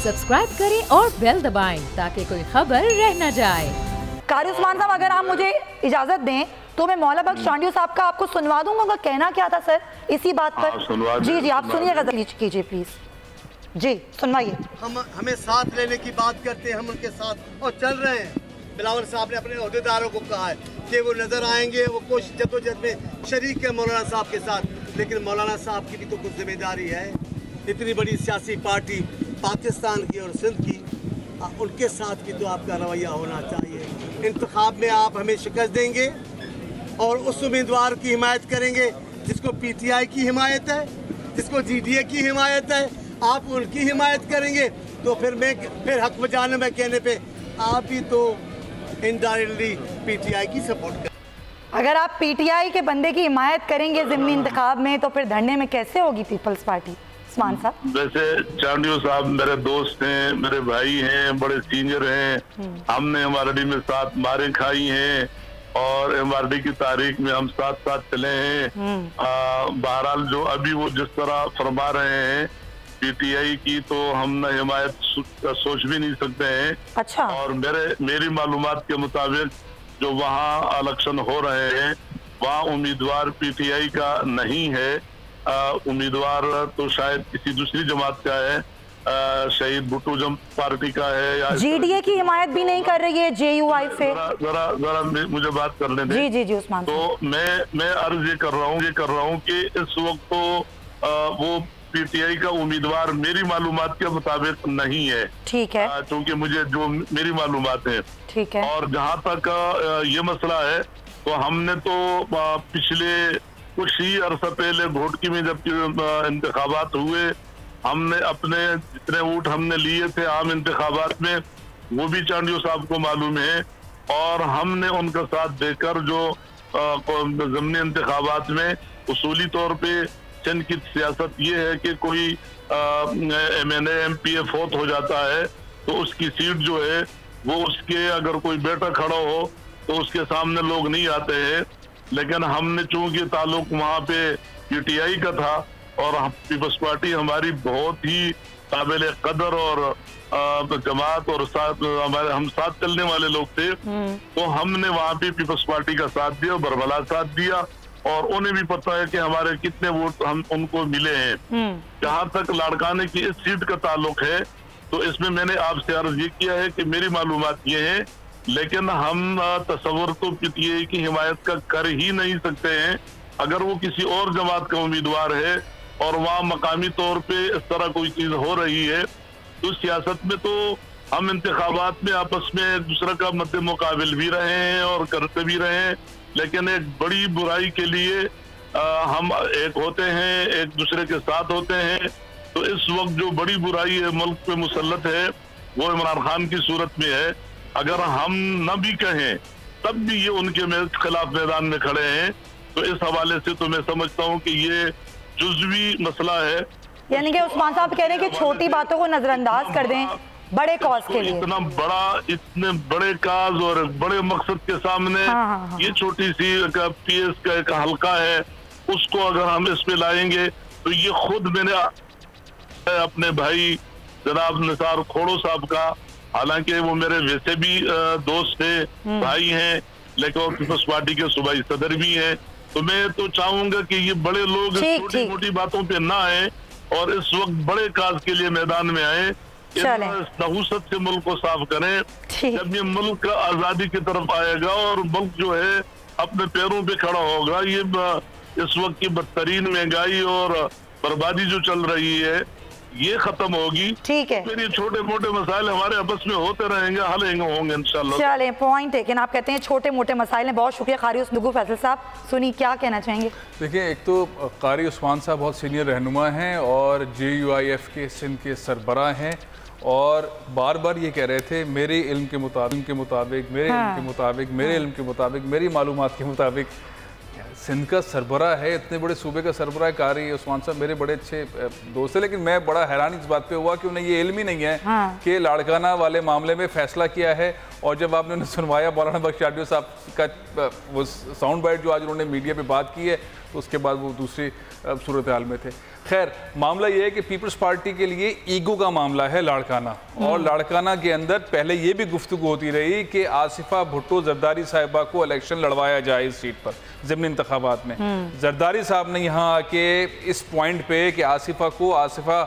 Subscribe करें और bell दबाएं ताकि कोई खबर रह न जाए। कारी उस्मान साहब, अगर आप मुझे इजाजत दें तो मैं मौला बख्श चांडियो साहब का आपको सुनवा दूंगा। उनका कहना क्या था सर इसी बात पर? जी जी, आप सुनिए, गजल कीजिए प्लीज। जी सुनवाइए। हमें साथ लेने की बात करते हैं, हम उनके साथ और चल रहे हैं। बिलावल साहब ने अपने अहदेदारों को कहा है कि वो नजर आएंगे, वो कोशिश जद्दोजहद में शरीक है मौलाना साहब के साथ, लेकिन मौलाना साहब की भी तो कुछ जिम्मेदारी है। इतनी बड़ी सियासी पार्टी पाकिस्तान की और सिंध की, उनके साथ भी तो आपका रवैया होना चाहिए। इंतखाब में आप हमें शिकस्त देंगे और उस उम्मीदवार की हिमायत करेंगे जिसको PTI की हिमायत है, जिसको GDA की हिमायत है, आप उनकी हिमायत करेंगे तो फिर हक बजाने में कहने पे आप ही तो इनडायरेक्टली PTI की सपोर्ट करें। अगर आप PTI के बंदे की हिमायत करेंगे ज़िमनी इंतखाब में तो फिर धरने में कैसे होगी पीपल्स पार्टी? उस्मान साहब, वैसे चांडियो साहब मेरे दोस्त हैं, मेरे भाई हैं, बड़े सीनियर हैं। हमने MRD में साथ मारें खाई हैं और MRD की तारीख में हम साथ साथ चले हैं। बहरहाल जो अभी वो जिस तरह फरमा रहे हैं PTI की, तो हम न हिमायत सोच भी नहीं सकते हैं। अच्छा। और मेरी मालूमात के मुताबिक जो वहाँ इलेक्शन हो रहे हैं वहाँ उम्मीदवार PTI का नहीं है। उम्मीदवार तो शायद किसी दूसरी जमात का है, शहीद भुट्टो जम पार्टी का है, या GDA की हिमायत भी नहीं कर रही है JUI से। जरा मुझे बात करने दें। जी जी जी उस्मान। तो मैं अर्ज ये कर रहा हूँ कि इस वक्त तो वो PTI का उम्मीदवार मेरी मालूमात के मुताबिक नहीं है। ठीक है। क्योंकि मुझे जो मेरी मालूमात है। ठीक है। और जहाँ तक ये मसला है तो हमने तो पिछले कुछ ही अरसा पहले घोटकी में जब इंतखाबात हुए, हमने अपने जितने वोट हमने लिए थे आम इंतखाबात में वो भी चांडियो साहब को मालूम है, और हमने उनका साथ देकर जो ज़िमनी इंतखाबात में उसूली तौर पे सिंध की सियासत ये है कि कोई MNA MPA फौत हो जाता है तो उसकी सीट जो है वो उसके अगर कोई बेटा खड़ा हो तो उसके सामने लोग नहीं आते हैं। लेकिन हमने चूंकि ताल्लुक वहाँ पे PTI का था और पीपल्स पार्टी हमारी बहुत ही काबिल कदर और जमात और साथ हम साथ चलने वाले लोग थे, तो हमने वहाँ पे पीपल्स पार्टी का साथ दिया, बरबला साथ दिया, और उन्हें भी पता है कि हमारे कितने वोट हम उनको मिले हैं। जहाँ तक लाड़काने की इस सीट का ताल्लुक है तो इसमें मैंने आपसे अर्ज ये किया है कि मेरी मालूमात ये है, लेकिन हम तस्वर तो PTI की हिमायत का कर ही नहीं सकते हैं। अगर वो किसी और जमात का उम्मीदवार है और वहाँ मकामी तौर पे इस तरह कोई चीज हो रही है तो सियासत में तो हम इंतखाबात में आपस में एक दूसरे का मद्दे मुकाबिल भी रहे हैं और करते भी रहे हैं, लेकिन एक बड़ी बुराई के लिए हम एक होते हैं, एक दूसरे के साथ होते हैं। तो इस वक्त जो बड़ी बुराई है मुल्क पे मुसल्लत है वो इमरान खान की सूरत में है। अगर हम न भी कहें तब भी ये उनके खिलाफ मैदान में खड़े हैं, तो इस हवाले से तो मैं समझता हूँ कि ये जुज़वी मसला है। यानी कि उस्मान साहब कह रहे हैं कि छोटी बातों को नजरअंदाज कर दें बड़े कॉज के लिए। इतने बड़े काज और बड़े मकसद के सामने ये छोटी सी PS का एक हल्का है, उसको अगर हम इस पे लाएंगे तो ये खुद मैंने अपने भाई जनाब निसार खोड़ो साहब का, हालांकि वो मेरे वैसे भी दोस्त थे, भाई हैं, लेकिन वो पीपल्स पार्टी के सूबाई सदर भी हैं, तो मैं तो चाहूंगा कि ये बड़े लोग छोटी मोटी बातों पे ना आए और इस वक्त बड़े काज के लिए मैदान में आए, नहुसत से मुल्क को साफ करें। जब ये मुल्क आजादी की तरफ आएगा और मुल्क जो है अपने पैरों पे खड़ा होगा, ये इस वक्त की बदतरीन महंगाई और बर्बादी जो चल रही है ये खत्म होगी। ठीक है। फिर ये छोटे मोटे मसाइल हमारे आपस में होते रहेंगे, हल होंगे इंशाल्लाह। चलें, पॉइंट है कि आप कहते हैं छोटे मोटे मसाइल हैं। बहुत शुक्रिया कारी उस्मान फैसल साहब, सुनी क्या कहना चाहेंगे? देखिए, एक तो कारी उस्मान साहब बहुत सीनियर रहनुमा हैं और JUIF के सिंध के सरबराह हैं और बार बार ये कह रहे थे मेरे इल्म के मुताबिक मेरे इल्म के मुताबिक मेरी मालूमात के मुताबिक सिंध का सरबराह है, इतने बड़े सूबे का सरबराह कारी उस्मान साहब मेरे बड़े अच्छे दोस्त है, लेकिन मैं बड़ा हैरान इस बात पे हुआ कि उन्हें ये इल्म ही नहीं है कि लाड़काना वाले मामले में फैसला किया है। और जब आपने उन्हें सुनवाया मौलाना बख्श चांडियो साहब का वो साउंड बाइट जो आज उन्होंने मीडिया पे बात की है, तो उसके बाद वो दूसरी सूरत हाल में थे। खैर, मामला ये है कि पीपल्स पार्टी के लिए ईगो का मामला है लाड़काना, और लाड़काना के अंदर पहले ये भी गुफ्तगू होती रही कि आसिफा भुट्टो जरदारी साहिबा को इलेक्शन लड़वाया जाए इस सीट पर ज़िमनी इंतखाबात में। जरदारी साहब ने यहाँ आके इस पॉइंट पे कि आसिफा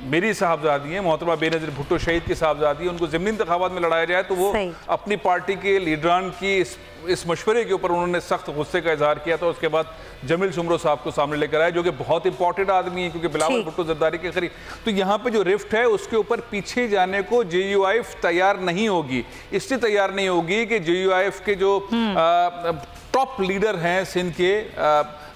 मेरी साहबजादी है, मोहतरमा बेनज़ीर भुट्टो शहीद की साहबजादी है, उनको ज़िमनी इंतखाबात में लड़ाया जाए, तो वो अपनी पार्टी के लीडरान की इस मशवरे के ऊपर उन्होंने सख्त गुस्से का इजहार किया था। उसके बाद जमील शुमरो साहब को सामने लेकर आए, जो कि बहुत इंपॉर्टेंट आदमी है क्योंकि बिलावल भुट्टो जरदारी के करीब। तो यहाँ पे जो रिफ्ट है उसके ऊपर पीछे जाने को JUIF तैयार नहीं होगी। इसलिए तैयार नहीं होगी कि JUIF के जो टॉप लीडर हैं सिंध के,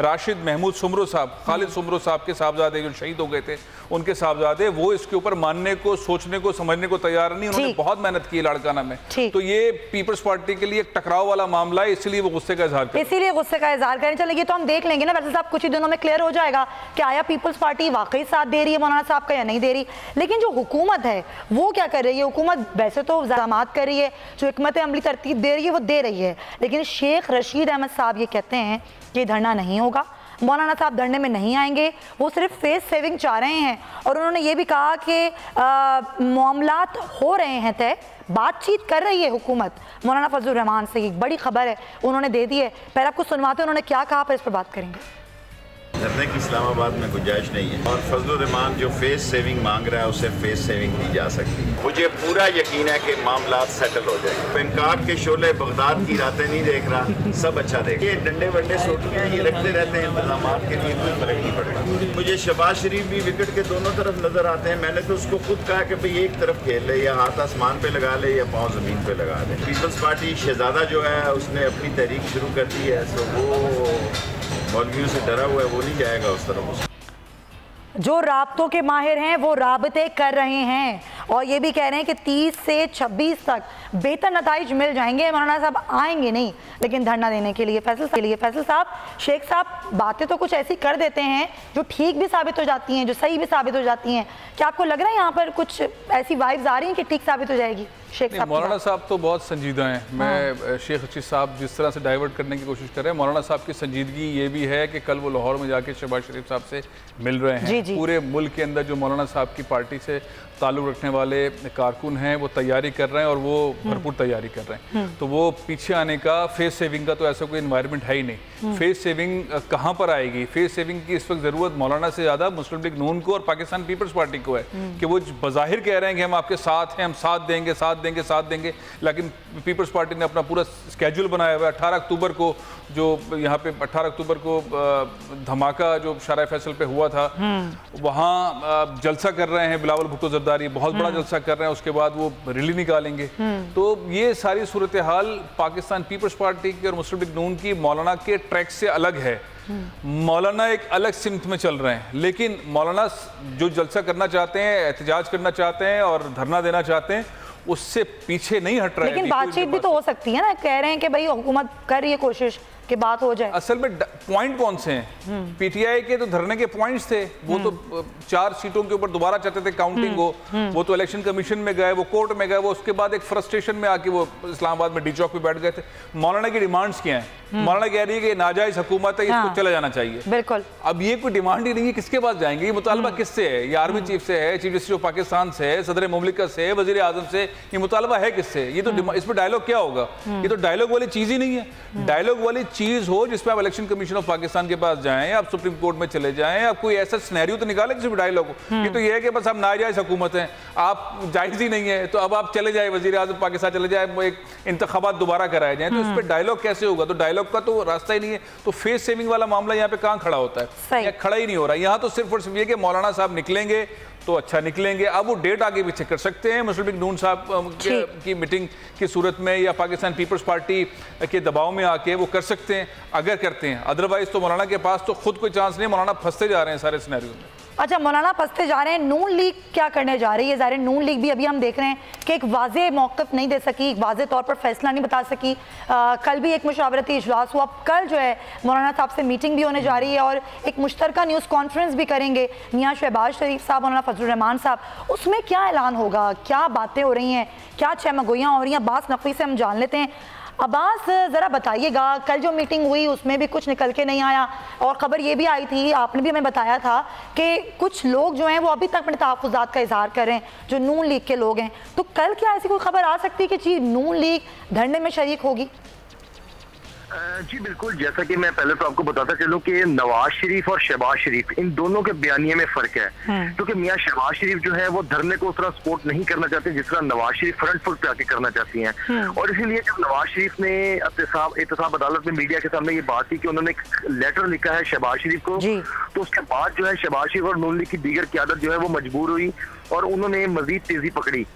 राशिद महमूद शुमरो साहब, खालिद शुमरो साहब के साहबजादे जो शहीद हो गए थे, उनके साहबजादे, वो इसके ऊपर मानने को, सोचने को, समझने को तैयार नहीं। उन्होंने बहुत मेहनत की लाड़काना में। तो ये पीपल्स पार्टी के लिए एक टकराव वाला मामला है, इसलिए वो गुस्से का इजहार करें, इसीलिए गुस्से का इजहार करें। चलिए तो हम देख लेंगे ना, वैसे साहब कुछ ही दिनों में क्लियर हो जाएगा कि आया पीपल्स पार्टी वाकई साथ दे रही है मौलाना साहब का या नहीं दे रही। लेकिन जो हुकूमत है वो क्या कर रही है? हुकूमत वैसे तो इक़दामात कर रही है, जो हिकमत अमली तरतीब दे रही है वो दे रही है, लेकिन शेख रशीद अहमद साहब ये कहते हैं कि धरना नहीं होगा, मौलाना साहब धरने में नहीं आएंगे, वो सिर्फ फेस सेविंग चाह रहे हैं। और उन्होंने ये भी कहा कि मामलात हो रहे हैं तय, बातचीत कर रही है हुकूमत मौलाना फजलुर रहमान से। एक बड़ी खबर है उन्होंने दे दी है, पहले आपको सुनवाते उन्होंने क्या कहा, फिर इस पर बात करेंगे। धरने की इस्लामाबाद में गुंजाइश नहीं है, और फजलुर रहमान जो फेस सेविंग मांग रहा है उसे फेस सेविंग दी जा सकती है। मुझे पूरा यकीन है कि मामला सेटल हो जाएंगे। बैंकाक के शोले बगदाद की रातें नहीं देख रहा, सब अच्छा देख। ये डंडे वंडे सोटियाँ ये रखते रहते हैं इंतजाम के लिए, कोई फर्क नहीं पड़ता। मुझे शहबाज शरीफ भी विकेट के दोनों तरफ नजर आते हैं। मैंने तो उसको खुद कहा कि भाई एक तरफ खेल ले, या हाथ आसमान पे लगा ले या पाँव जमीन पे लगा ले। पीपल्स पार्टी शहजादा जो है उसने अपनी तहरीक शुरू कर दी है, तो वो मौलवियों से डरा हुआ है, वो नहीं जाएगा उस तरफ। जो राब्तों के माहिर हैं वो राबते कर रहे हैं और ये भी कह रहे हैं कि 30 से 26 तक बेहतर नताइज मिल जाएंगे। मौलाना साहब आएंगे नहीं लेकिन धरना देने के लिए। फैसल साहब, शेख साहब बातें तो कुछ ऐसी कर देते हैं जो ठीक भी साबित हो जाती हैं, जो सही भी साबित हो जाती हैं। क्या आपको लग रहा है यहाँ पर कुछ ऐसी वाइब्स आ रही हैं कि ठीक साबित हो जाएगी? शेख साहब, मौलाना साहब तो बहुत संजीदा हैं। मैं शेख रशीद साहब जिस तरह से डाइवर्ट करने की कोशिश कर रहे हैं, मौलाना साहब की संजीदगी ये भी है कि कल वो लाहौर में जाके शहबाज शरीफ साहब से मिल रहे हैं। पूरे मुल्क के अंदर जो मौलाना साहब की पार्टी से ताल्लुक़ रखने वाले कारकुन हैं वो तैयारी कर रहे हैं और वो भरपूर तैयारी कर रहे हैं। तो वो पीछे आने का, फेस सेविंग का तो ऐसा कोई इन्वायरमेंट है ही नहीं। फेस सेविंग कहाँ पर आएगी? फेस सेविंग की इस वक्त ज़रूरत मौलाना से ज़्यादा मुस्लिम लीग नून को और पाकिस्तान पीपल्स पार्टी को है कि वो बज़ाहिर कह रहे हैं कि हम आपके साथ हैं, हम साथ देंगे, साथ देंगे, साथ देंगे, लेकिन पीपल्स पार्टी ने अपना पूरा स्केड्यूल बनाया हुआ है। 18 अक्टूबर को जो यहाँ पे 18 अक्टूबर को धमाका जो शारा फैसल पे हुआ था, वहाँ जलसा कर रहे हैं बिलावल भुट्टो जरदारी, बहुत बड़ा जलसा कर रहे हैं। उसके बाद वो रैली निकालेंगे। तो ये सारी सूरत हाल पाकिस्तान पीपल्स पार्टी की और मुस्लिम लीग नून की मौलाना के ट्रैक से अलग है। मौलाना एक अलग सिमत में चल रहे हैं, लेकिन मौलाना जो जलसा करना चाहते हैं, एहतजाज करना चाहते हैं और धरना देना चाहते हैं, उससे पीछे नहीं हट रहे हैं। लेकिन बातचीत भी तो हो सकती है ना, कह रहे हैं कि भाई हुकूमत कर रही है कोशिश कि बात हो जाए। असल में पॉइंट कौन से हैं? पीटीआई के तो धरने के पॉइंट्स थे, वो तो 4 सीटों के ऊपर दोबारा चाहते थे काउंटिंग हो। वो तो इलेक्शन कमीशन में गए, वो कोर्ट में गए, वो उसके बाद एक फ्रस्ट्रेशन में आके वो इस्लामाबाद में डी चौक पे बैठ गए थे। मौलाना की डिमांड्स क्या हैं? मौलाना कह रही है कि नाजायज हुकूमत है, इसको चला जाना चाहिए। बिल्कुल। अब ये कोई डिमांड ही नहीं है, किसके पास जाएंगे? ये मुतालबा किससे है? ये आर्मी चीफ से है, चीफ जस्टिस ऑफ पाकिस्तान से है, सदर मुमलिकत से है, वजीर आजम से। ये मुतालबा है किससे? ये तो इसमें डायलॉग क्या होगा? ये तो डायलॉग वाली चीज ही नहीं है। डायलॉग वाली चीज हो जिसपे आप इलेक्शन कमीशन ऑफ पाकिस्तान के पास जाएं, आप सुप्रीम कोर्ट में चले जाएं, आप कोई ऐसा सिनेरियो तो निकालें जिसमें डायलॉग हो। ये तो ये है कि बस आप नाजायज हुकूमत हैं, आप जायज ही नहीं है, तो अब आप चले जाए, वजीर आजम पाकिस्तान चले जाए, एक इंतखाबात दोबारा कराए जाए, तो इस पर डायलॉग कैसे होगा? तो डायलॉग का तो रास्ता ही नहीं है। तो फेस सेविंग वाला मामला यहाँ पे कहाँ खड़ा होता है? खड़ा ही नहीं हो रहा। यहाँ तो सिर्फ और सिर्फ ये कि मौलाना साहब निकलेंगे तो अच्छा निकलेंगे। अब वो डेट आगे पीछे कर सकते हैं, मुस्लिम लीग नून साहब की मीटिंग की सूरत में या पाकिस्तान पीपल्स पार्टी के दबाव में आके वो कर सकते हैं, अगर करते हैं। अदरवाइज तो मौलाना के पास तो खुद कोई चांस नहीं। मौलाना फंसते जा रहे हैं सारे सिनेरियो में। अच्छा, मौलाना फंसते जा रहे हैं। नून लीग क्या करने जा रही है? ज़ाहिर नून लीग भी अभी हम देख रहे हैं कि एक वाज़ेह मौक़िफ़ नहीं दे सकी, एक वाज़ेह तौर पर फैसला नहीं बता सकी। कल भी एक मुशावरती इजलास हुआ, कल जो है मौलाना साहब से मीटिंग भी होने जा रही है और एक मुश्तरका न्यूज़ कॉन्फ्रेंस भी करेंगे मियाँ शहबाज शरीफ साहब, मौलाना फजलुर रहमान साहब। उसमें क्या ऐलान होगा, क्या बातें हो रही हैं, क्या चमगोइयाँ हो रही हैं? बास नफ़ी से हम जान लेते हैं। अब्बास ज़रा बताइएगा, कल जो मीटिंग हुई उसमें भी कुछ निकल के नहीं आया और ख़बर ये भी आई थी, आपने भी हमें बताया था कि कुछ लोग जो हैं वो अभी तक अपने तहफ़्फ़ुज़ात का इजहार कर रहे हैं, जो नून लीग के लोग हैं। तो कल क्या ऐसी कोई खबर आ सकती है कि जी नून लीग धरने में शरीक होगी? जी बिल्कुल, जैसा कि मैं पहले तो आपको बताता चलूं कि नवाज शरीफ और शहबाज शरीफ इन दोनों के बयानिए में फर्क है, क्योंकि मियां शहबाज शरीफ जो है वो धरने को उस तरह सपोर्ट नहीं करना चाहते जिस तरह नवाज शरीफ फ्रंट फुट पे आके करना चाहती हैं। और इसीलिए जब नवाज शरीफ ने एहतसाब अदालत में मीडिया के सामने ये बात की कि उन्होंने एक लेटर लिखा है शहबाज शरीफ को, तो उसके बाद जो है शहबाज शरीफ और नून लीग की दीगर क़यादत जो है वो मजबूर हुई और उन्होंने मजीद तेजी पकड़ी।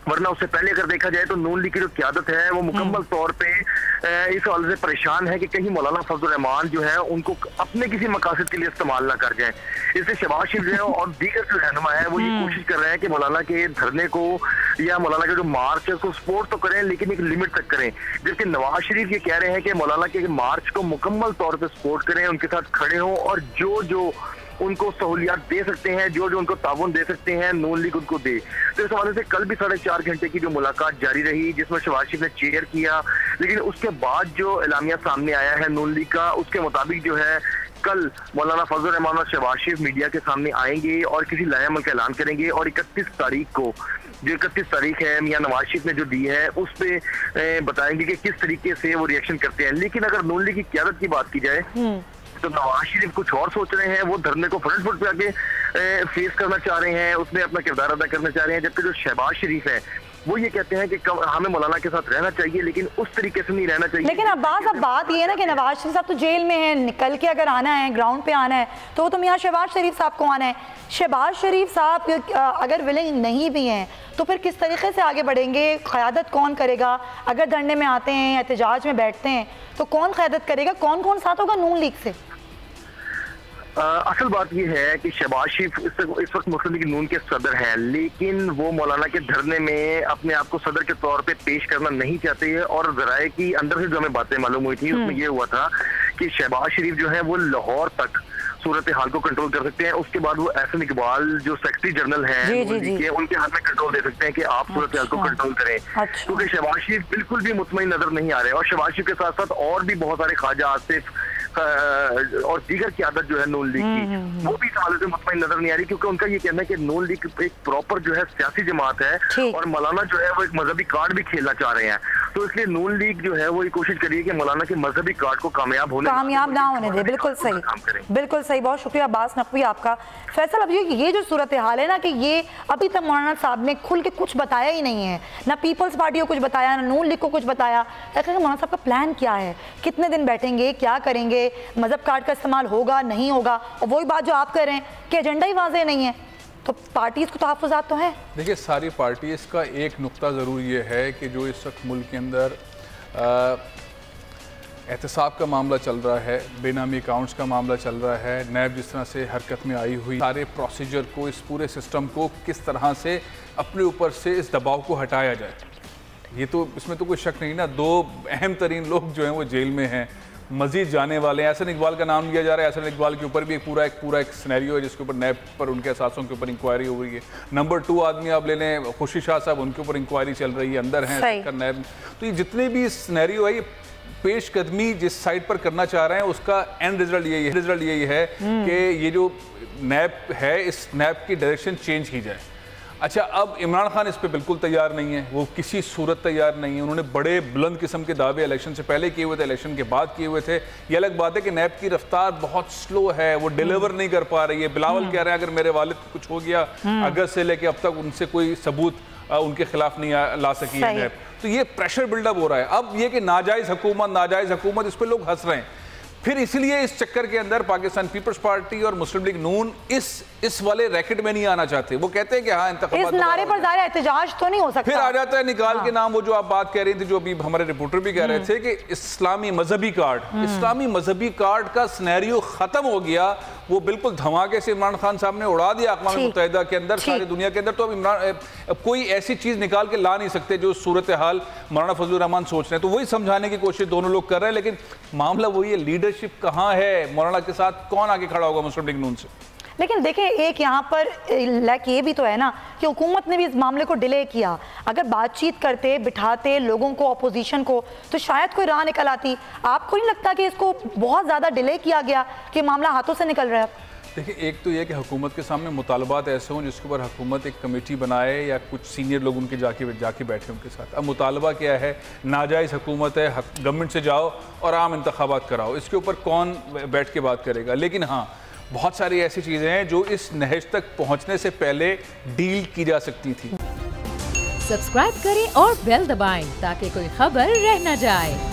वरना उससे पहले अगर देखा जाए तो नून लीग की जो क़यादत है वो मुकम्मल तौर पे इस हवाले से परेशान है कि कहीं मौलाना फजलुर रहमान जो है उनको अपने किसी मकासद के लिए इस्तेमाल ना कर जाए। इसलिए शहबाज शरीफ जो है और दीगर जो रहनुमा है वो ये कोशिश कर रहे हैं कि मौलाना के धरने को या मौलाना का जो मार्च है उसको सपोर्ट तो करें लेकिन एक लिमिट तक करें। जबकि नवाज शरीफ ये कह रहे हैं कि मौलाना के मार्च को मुकम्मल तौर पर सपोर्ट करें, उनके साथ खड़े हों और जो जो उनको सहूलियात दे सकते हैं, जो जो उनको ताउन दे सकते हैं, नून लीग उनको दे। तो इस हवाले से कल भी 4.5 घंटे की जो मुलाकात जारी रही जिसमें शहबाज शरीफ ने चेयर किया, लेकिन उसके बाद जो एलामिया सामने आया है नून लीग का, उसके मुताबिक जो है कल मौलाना फजलुर रहमान और शहबाज शरीफ मीडिया के सामने आएंगे और किसी लाएअमल का ऐलान करेंगे और 31 तारीख को, जो 31 तारीख है मियां नवाज शरीफ ने जो दी है उस पे बताएंगे कि किस तरीके से वो रिएक्शन करते हैं। लेकिन अगर नून लीग की क़यादत की बात की जाए तो नवाज शरीफ कुछ और सोच रहे हैं, वो धरने को फ्रंट फुट पे आके फेस करना चाह रहे हैं, उसमें अपना किरदार अदा करना चाह रहे हैं। जबकि जो शहबाज शरीफ है वो ये कहते हैं कि हमें मौलाना के साथ रहना चाहिए लेकिन उस तरीके से नहीं रहना चाहिए। लेकिन अब्बास अब बात ये है ना कि नवाज शरीफ साहब तो जेल में हैं, निकल के अगर आना है, ग्राउंड पे आना है तो मियां शहबाज शरीफ साहब को आना है। शहबाज शरीफ साहब अगर विलिंग नहीं भी हैं तो फिर किस तरीके से आगे बढ़ेंगे? क़यादत कौन करेगा? अगर धरने में आते हैं, एहतजाज में बैठते हैं तो कौन क़यादत करेगा? कौन कौन साथ होगा नून लीग से? असल बात यह है कि शहबाज शरीफ इस वक्त मुस्लिम लीग नून के सदर हैं, लेकिन वो मौलाना के धरने में अपने आप को सदर के तौर पे पेश करना नहीं चाहते हैं। और ज़राए की अंदर से जो हमें बातें मालूम हुई थी उसमें यह हुआ था कि शहबाज शरीफ जो है वो लाहौर तक सूरत हाल को कंट्रोल कर सकते हैं, उसके बाद वो एहसन इकबाल जो सेक्रेटरी जनरल हैं उनके हाथ में कंट्रोल दे सकते हैं कि आप सूरत हाल को कंट्रोल करें। क्योंकि शहबाज शरीफ बिल्कुल भी मुतमईन नजर नहीं आ रहे और शहबाज शरीफ के साथ साथ और भी बहुत सारे ख्वाजा आसिफ और दीगर की आदत जो है नून लीग की वो भी इस हालत में मुतमईन नजर नहीं आ रही, क्योंकि उनका ये कहना है कि नून लीग एक प्रॉपर जो है सियासी जमात है और मौलाना जो है वो एक मजहबी कार्ड भी खेलना चाह रहे हैं। तो इसलिए नून लीग जो है वो ये कोशिश करिए कि मौलाना के मजहबी कार्ड को कामयाब ना होने दे। बिल्कुल सही, बिल्कुल सही, बहुत शुक्रिया अब्बास नकवी आपका। फैसल, अब ये जो सूरत हाल है ना कि ये अभी तक मौलाना साहब ने खुल के कुछ बताया ही नहीं है, ना पीपल्स पार्टी को कुछ बताया, ना नून लीग को कुछ बताया। मौलाना साहब का प्लान क्या है, कितने दिन बैठेंगे, क्या करेंगे, मजहब कार्ड का इस्तेमाल होगा नहीं होगा? और वही बात जो आप कर रहे हैं कि एजेंडा ही वाज़ेह नहीं है, तो पार्टीज़ को तहफ़्फ़ुज़ात तो है। देखिए, सारी पार्टीज़ का एक नुक्ता ज़रूर ये है कि जो इस वक्त मुल्क के अंदर एहतसाब का मामला चल रहा है, बेनामी अकाउंट्स का मामला चल रहा है, नैब जिस तरह से हरकत में आई हुई, सारे प्रोसीजर को, इस पूरे सिस्टम को किस तरह से अपने ऊपर से इस दबाव को हटाया जाए, ये तो इसमें तो कोई शक नहीं ना। 2 अहम तरीन लोग जो हैं वो जेल में हैं, मजीद जाने वाले हैं। एहसन इकबाल का नाम लिया जा रहा है, एहसन इकबाल के ऊपर भी एक पूरा एक सिनेरियो है जिसके ऊपर नैब पर उनके असासों के ऊपर इंक्वायरी हो रही है। नंबर 2 आदमी आप ले लें, खुशी शाह साहब, उनके ऊपर इंक्वायरी चल रही है, अंदर हैं नैब। तो ये जितने भी सिनेरियो है, ये पेशकदमी जिस साइड पर करना चाह रहे हैं उसका एंड रिजल्ट यही है कि ये जो नैब है, इस नैब की डायरेक्शन चेंज की जाए। अच्छा, अब इमरान खान इस पे बिल्कुल तैयार नहीं है, वो किसी सूरत तैयार नहीं है। उन्होंने बड़े बुलंद किस्म के दावे इलेक्शन से पहले किए हुए थे, इलेक्शन के बाद किए हुए थे। ये अलग बात है कि नैब की रफ्तार बहुत स्लो है, वो डिलीवर नहीं कर पा रही है। बिलावल कह रहे हैं अगर मेरे वालिद को कुछ हो गया अगस्त से लेके अब तक उनसे कोई सबूत उनके खिलाफ नहीं ला सकी है नैब। तो ये प्रेशर बिल्डअप हो रहा है। अब ये कि नाजायज़ हुकूमत, इस पर लोग हंस रहे हैं। फिर इसलिए इस चक्कर के अंदर पाकिस्तान पीपल्स पार्टी और मुस्लिम लीग नून इस वाले रैकेट में नहीं आना चाहते। वो कहते हैं कि हाँ, इस नारे पर ज़ाहिर एहतजाज तो नहीं हो सकता। फिर आ जाता है निकाल के नाम, वो जो आप बात कह रही थी, जो अभी हमारे रिपोर्टर भी कह रहे थे कि इस्लामी मजहबी कार्ड का सिनेरियो खत्म हो गया। वो बिल्कुल धमाके से इमरान खान साहब ने उड़ा दिया अक़वाम मुत्तहिदा के अंदर, सारी दुनिया के अंदर। तो अब कोई ऐसी चीज निकाल के ला नहीं सकते जो सूरत हाल मौलाना फजलुर रहमान सोच रहे हैं। तो वही समझाने की कोशिश दोनों लोग कर रहे हैं, लेकिन मामला वही है, लीडरशिप कहाँ है, मौलाना के साथ कौन आगे खड़ा होगा मुस्लिम लीग नून से। लेकिन देखिए एक यहाँ पर लाइक ये भी तो है ना कि हुकूमत ने भी इस मामले को डिले किया। अगर बातचीत करते, बिठाते लोगों को, अपोजिशन को, तो शायद कोई राह निकल आती। आपको नहीं लगता कि इसको बहुत ज़्यादा डिले किया गया कि मामला हाथों से निकल रहा है? देखिए, एक तो यह कि हुकूमत के सामने मुतालबात ऐसे हों जिसके ऊपर हुकूमत एक कमेटी बनाए या कुछ सीनियर लोग उनके जाके बैठे उनके साथ। अब मुतालबा क्या है? नाजायज़ हुकूमत है, गवर्नमेंट से जाओ और आम इंतखाबात कराओ, इसके ऊपर कौन बैठ के बात करेगा? लेकिन हाँ, बहुत सारी ऐसी चीज़ें हैं जो इस नहज तक पहुँचने से पहले डील की जा सकती थी। सब्सक्राइब करें और बेल दबाएं ताकि कोई खबर रह न जाए।